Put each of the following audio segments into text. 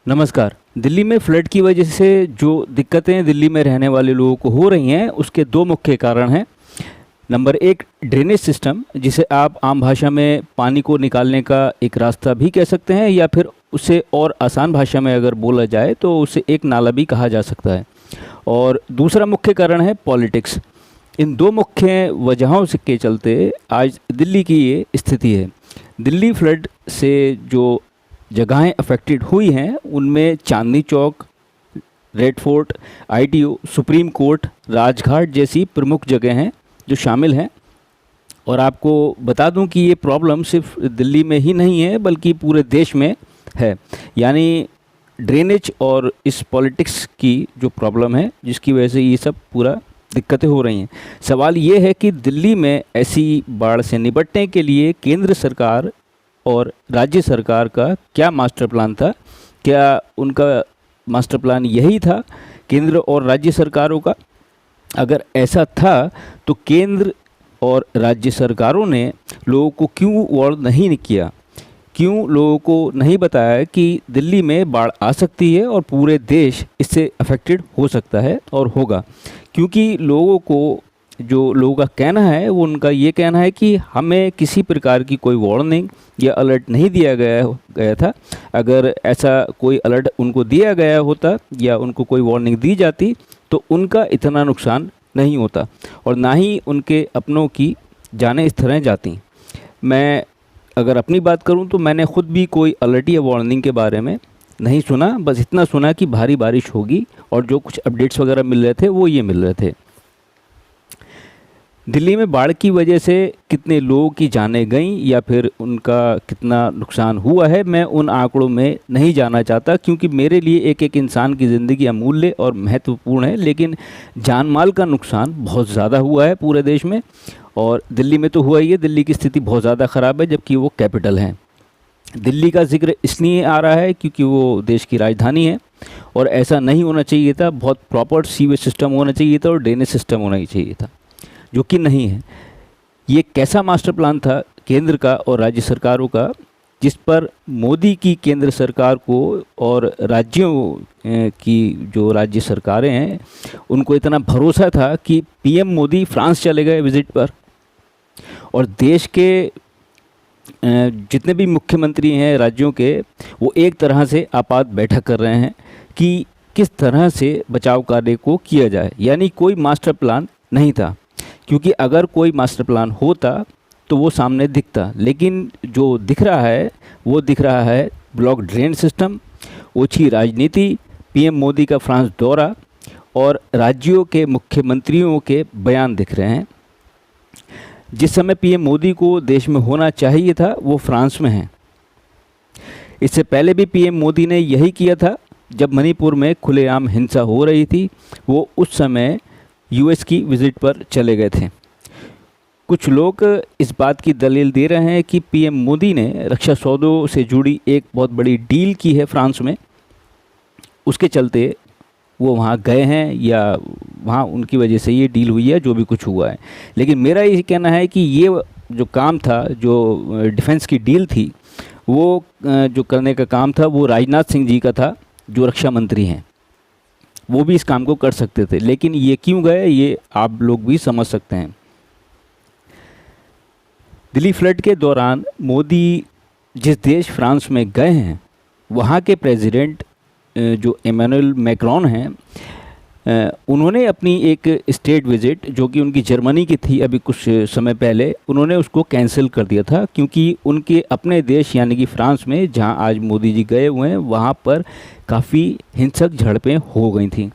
नमस्कार। दिल्ली में फ्लड की वजह से जो दिक्कतें दिल्ली में रहने वाले लोगों को हो रही हैं, उसके दो मुख्य कारण हैं। नंबर एक, ड्रेनेज सिस्टम, जिसे आप आम भाषा में पानी को निकालने का एक रास्ता भी कह सकते हैं, या फिर उसे और आसान भाषा में अगर बोला जाए तो उसे एक नाला भी कहा जा सकता है। और दूसरा मुख्य कारण है पॉलिटिक्स। इन दो मुख्य वजहों से के चलते आज दिल्ली की ये स्थिति है। दिल्ली फ्लड से जो जगहें अफेक्टेड हुई हैं उनमें Chandni Chowk, Red Fort, ITO, Supreme Court, Rajghat जैसी प्रमुख जगह हैं जो शामिल हैं। और आपको बता दूं कि ये प्रॉब्लम सिर्फ दिल्ली में ही नहीं है बल्कि पूरे देश में है। यानी ड्रेनेज और इस पॉलिटिक्स की जो प्रॉब्लम है जिसकी वजह से ये सब पूरा दिक्कतें हो रही हैं। सवाल ये है कि दिल्ली में ऐसी बाढ़ से निपटने के लिए केंद्र सरकार और राज्य सरकार का क्या मास्टर प्लान था? क्या उनका मास्टर प्लान यही था केंद्र और राज्य सरकारों का? अगर ऐसा था तो केंद्र और राज्य सरकारों ने लोगों को क्यों वार्न नहीं किया? क्यों लोगों को नहीं बताया कि दिल्ली में बाढ़ आ सकती है और पूरे देश इससे अफेक्टेड हो सकता है और होगा? क्योंकि लोगों का कहना है, वो उनका ये कहना है कि हमें किसी प्रकार की कोई वार्निंग या अलर्ट नहीं दिया गया था। अगर ऐसा कोई अलर्ट उनको दिया गया होता या उनको कोई वार्निंग दी जाती तो उनका इतना नुकसान नहीं होता और ना ही उनके अपनों की जानें इस तरह जाती। मैं अगर अपनी बात करूं तो मैंने ख़ुद भी कोई अलर्ट या वार्निंग के बारे में नहीं सुना। बस इतना सुना कि भारी बारिश होगी और जो कुछ अपडेट्स वगैरह मिल रहे थे वो ये मिल रहे थे। दिल्ली में बाढ़ की वजह से कितने लोगों की जानें गईं या फिर उनका कितना नुकसान हुआ है, मैं उन आंकड़ों में नहीं जाना चाहता, क्योंकि मेरे लिए एक एक इंसान की ज़िंदगी अमूल्य और महत्वपूर्ण है। लेकिन जान माल का नुकसान बहुत ज़्यादा हुआ है पूरे देश में, और दिल्ली में तो हुआ ही है। दिल्ली की स्थिति बहुत ज़्यादा ख़राब है जबकि वो कैपिटल है। दिल्ली का जिक्र इसलिए आ रहा है क्योंकि वो देश की राजधानी है और ऐसा नहीं होना चाहिए था। बहुत प्रॉपर सीवेज सिस्टम होना चाहिए था और ड्रेनेज सिस्टम होना ही चाहिए था, जो कि नहीं है। ये कैसा मास्टर प्लान था केंद्र का और राज्य सरकारों का, जिस पर मोदी की केंद्र सरकार को और राज्यों की जो राज्य सरकारें हैं उनको इतना भरोसा था कि पीएम मोदी फ्रांस चले गए विज़िट पर, और देश के जितने भी मुख्यमंत्री हैं राज्यों के, वो एक तरह से आपात बैठक कर रहे हैं कि किस तरह से बचाव कार्य को किया जाए। यानी कोई मास्टर प्लान नहीं था, क्योंकि अगर कोई मास्टर प्लान होता तो वो सामने दिखता। लेकिन जो दिख रहा है ब्लॉक ड्रेन सिस्टम, ओछी राजनीति, पीएम मोदी का फ्रांस दौरा और राज्यों के मुख्यमंत्रियों के बयान दिख रहे हैं। जिस समय पीएम मोदी को देश में होना चाहिए था वो फ्रांस में हैं। इससे पहले भी पीएम मोदी ने यही किया था। जब मणिपुर में खुलेआम हिंसा हो रही थी, वो उस समय यूएस की विज़िट पर चले गए थे। कुछ लोग इस बात की दलील दे रहे हैं कि पीएम मोदी ने रक्षा सौदों से जुड़ी एक बहुत बड़ी डील की है फ्रांस में, उसके चलते वो वहाँ गए हैं या वहाँ उनकी वजह से ये डील हुई है, जो भी कुछ हुआ है। लेकिन मेरा ये कहना है कि ये जो काम था, जो डिफेंस की डील थी, वो जो करने का काम था वो राजनाथ सिंह जी का था, जो रक्षा मंत्री हैं। वो भी इस काम को कर सकते थे, लेकिन ये क्यों गए ये आप लोग भी समझ सकते हैं। दिल्ली फ्लड के दौरान मोदी जिस देश फ्रांस में गए हैं, वहाँ के प्रेसिडेंट जो इमैनुअल मैक्रोन हैं, उन्होंने अपनी एक स्टेट विज़िट जो कि उनकी जर्मनी की थी अभी कुछ समय पहले, उन्होंने उसको कैंसिल कर दिया था, क्योंकि उनके अपने देश यानी कि फ्रांस में, जहां आज मोदी जी गए हुए हैं, वहां पर काफ़ी हिंसक झड़पें हो गई थी।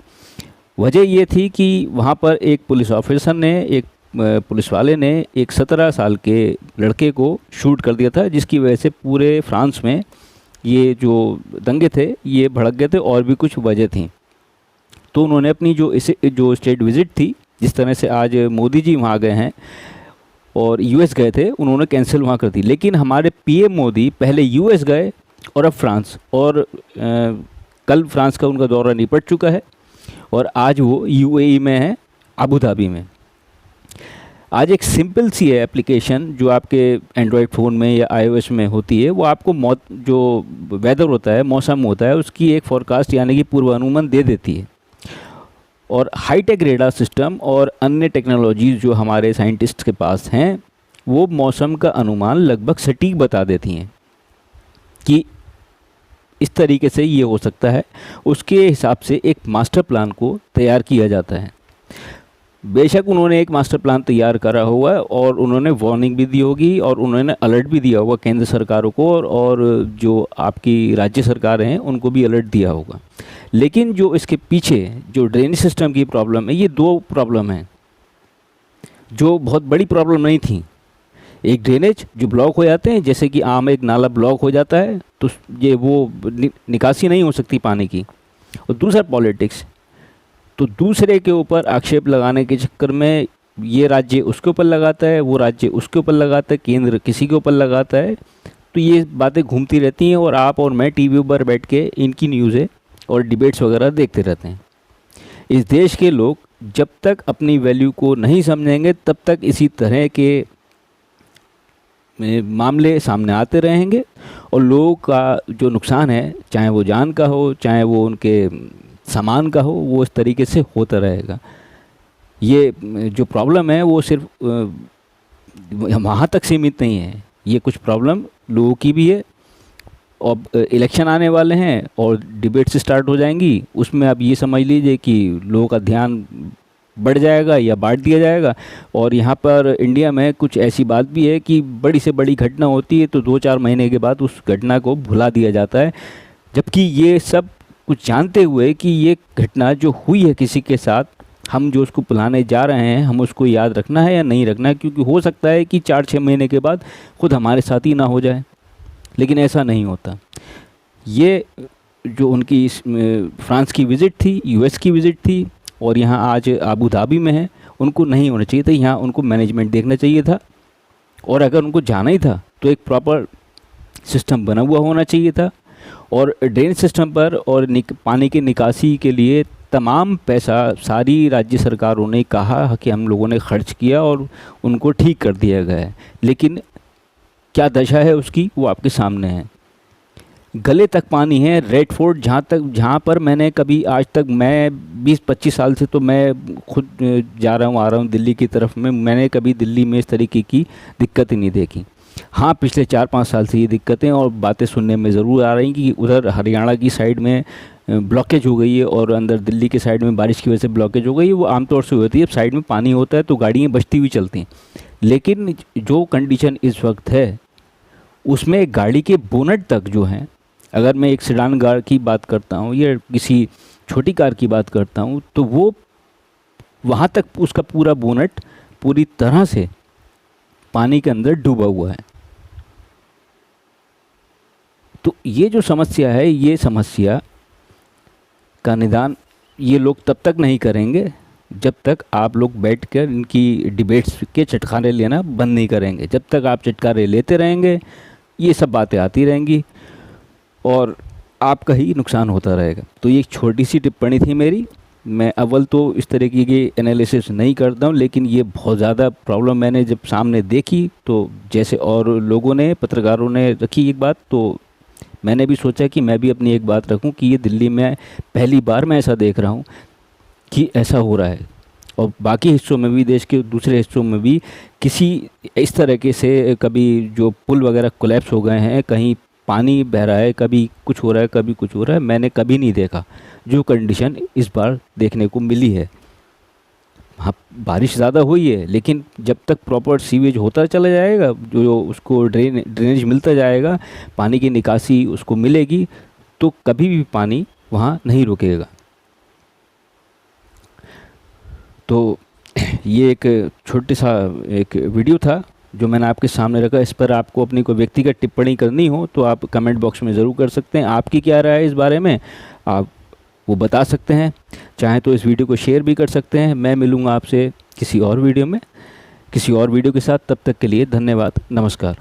वजह ये थी कि वहां पर एक पुलिस ऑफिसर ने, एक पुलिस वाले ने एक 17 साल के लड़के को शूट कर दिया था, जिसकी वजह से पूरे फ्रांस में ये जो दंगे थे ये भड़क गए थे, और भी कुछ वजह थी। तो उन्होंने अपनी जो स्टेट विज़िट थी, जिस तरह से आज मोदी जी वहाँ गए हैं और यूएस गए थे, उन्होंने कैंसिल वहाँ कर दी। लेकिन हमारे पीएम मोदी पहले यूएस गए और अब फ्रांस, और कल फ्रांस का उनका दौरा निपट चुका है और आज वो यूएई में है, अबू धाबी में। आज एक सिंपल सी है एप्लीकेशन जो आपके एंड्रॉयड फ़ोन में या iOS में होती है, वो आपको जो वेदर होता है, मौसम होता है, उसकी एक फोरकास्ट यानी कि पूर्वानुमान दे देती है। और हाईटेक रेडार सिस्टम और अन्य टेक्नोलॉजीज़ जो हमारे साइंटिस्ट के पास हैं, वो मौसम का अनुमान लगभग सटीक बता देती हैं कि इस तरीके से ये हो सकता है। उसके हिसाब से एक मास्टर प्लान को तैयार किया जाता है। बेशक उन्होंने एक मास्टर प्लान तैयार करा होगा और उन्होंने वार्निंग भी दी होगी और उन्होंने अलर्ट भी दिया होगा केंद्र सरकारों को, और जो आपकी राज्य सरकारें हैं उनको भी अलर्ट दिया होगा। लेकिन जो इसके पीछे जो ड्रेनेज सिस्टम की प्रॉब्लम है, ये दो प्रॉब्लम है जो बहुत बड़ी प्रॉब्लम नहीं थी। एक ड्रेनेज जो ब्लॉक हो जाते हैं, जैसे कि आम एक नाला ब्लॉक हो जाता है तो ये वो निकासी नहीं हो सकती पानी की। और दूसरा पॉलिटिक्स, तो दूसरे के ऊपर आक्षेप लगाने के चक्कर में ये राज्य उसके ऊपर लगाता है, वो राज्य उसके ऊपर लगाता है, केंद्र किसी के ऊपर लगाता है। तो ये बातें घूमती रहती हैं और आप और मैं टीवी पर बैठ के इनकी न्यूज़ें और डिबेट्स वगैरह देखते रहते हैं। इस देश के लोग जब तक अपनी वैल्यू को नहीं समझेंगे तब तक इसी तरह के मामले सामने आते रहेंगे और लोगों का जो नुकसान है, चाहे वो जान का हो चाहे वो उनके सामान का हो, वो इस तरीके से होता रहेगा। ये जो प्रॉब्लम है वो सिर्फ वहाँ तक सीमित नहीं है, ये कुछ प्रॉब्लम लोगों की भी है। और इलेक्शन आने वाले हैं और डिबेट्स स्टार्ट हो जाएंगी, उसमें आप ये समझ लीजिए कि लोगों का ध्यान बढ़ जाएगा या बांट दिया जाएगा। और यहाँ पर इंडिया में कुछ ऐसी बात भी है कि बड़ी से बड़ी घटना होती है तो 2-4 महीने के बाद उस घटना को भुला दिया जाता है, जबकि ये सब कुछ जानते हुए कि ये घटना जो हुई है किसी के साथ, हम जो उसको भुलाने जा रहे हैं, हम उसको याद रखना है या नहीं रखना है, क्योंकि हो सकता है कि 4-6 महीने के बाद खुद हमारे साथ ही ना हो जाए। लेकिन ऐसा नहीं होता। ये जो उनकी फ्रांस की विज़िट थी, यूएस की विज़िट थी और यहाँ आज अबू धाबी में है, उनको नहीं होना चाहिए था। यहाँ उनको मैनेजमेंट देखना चाहिए था, और अगर उनको जाना ही था तो एक प्रॉपर सिस्टम बना हुआ होना चाहिए था। और ड्रेन सिस्टम पर और पानी की निकासी के लिए तमाम पैसा सारी राज्य सरकारों ने कहा कि हम लोगों ने खर्च किया और उनको ठीक कर दिया गया है, लेकिन क्या दशा है उसकी वो आपके सामने है। गले तक पानी है। रेड फोर्ट जहाँ पर मैंने कभी आज तक, मैं 20-25 साल से तो मैं खुद जा रहा हूँ आ रहा हूँ दिल्ली की तरफ में, मैंने कभी दिल्ली में इस तरीके की दिक्कत ही नहीं देखी। हाँ, पिछले 4-5 साल से ये दिक्कतें और बातें सुनने में ज़रूर आ रही कि उधर हरियाणा की साइड में ब्लॉकेज हो गई है और अंदर दिल्ली के साइड में बारिश की वजह से ब्लॉकेज हो गई है। वो आमतौर से होती है, अब साइड में पानी होता है तो गाड़ियाँ बचती हुई चलती हैं। लेकिन जो कंडीशन इस वक्त है उसमें गाड़ी के बोनट तक जो है, अगर मैं एक सेडान कार की बात करता हूँ या किसी छोटी कार की बात करता हूँ, तो वो वहाँ तक उसका पूरा बोनट पूरी तरह से पानी के अंदर डूबा हुआ है। तो ये जो समस्या है, ये समस्या का निदान ये लोग तब तक नहीं करेंगे जब तक आप लोग बैठकर इनकी डिबेट्स के चटखारे लेना बंद नहीं करेंगे। जब तक आप चटखारे लेते रहेंगे ये सब बातें आती रहेंगी और आपका ही नुकसान होता रहेगा। तो ये एक छोटी सी टिप्पणी थी मेरी। मैं अव्वल तो इस तरीके की एनालिसिस नहीं करता हूँ, लेकिन ये बहुत ज़्यादा प्रॉब्लम मैंने जब सामने देखी तो जैसे और लोगों ने, पत्रकारों ने रखी एक बात, तो मैंने भी सोचा कि मैं भी अपनी एक बात रखूं कि ये दिल्ली में पहली बार मैं ऐसा देख रहा हूं कि ऐसा हो रहा है। और बाकी हिस्सों में भी, देश के दूसरे हिस्सों में भी किसी इस तरीके से कभी जो पुल वगैरह कोलैप्स हो गए हैं, कहीं पानी बह रहा है, कभी कुछ हो रहा है, कभी कुछ हो रहा है, मैंने कभी नहीं देखा जो कंडीशन इस बार देखने को मिली है। हाँ, बारिश ज़्यादा हुई है, लेकिन जब तक प्रॉपर सीवेज होता चला जाएगा, जो उसको ड्रेनेज मिलता जाएगा, पानी की निकासी उसको मिलेगी, तो कभी भी पानी वहाँ नहीं रुकेगा। तो ये एक छोटे सा एक वीडियो था जो मैंने आपके सामने रखा। इस पर आपको अपनी कोई व्यक्तिगत टिप्पणी करनी हो तो आप कमेंट बॉक्स में ज़रूर कर सकते हैं। आपकी क्या राय है इस बारे में, आप वो बता सकते हैं। चाहे तो इस वीडियो को शेयर भी कर सकते हैं। मैं मिलूँगा आपसे किसी और वीडियो में, किसी और वीडियो के साथ। तब तक के लिए धन्यवाद, नमस्कार।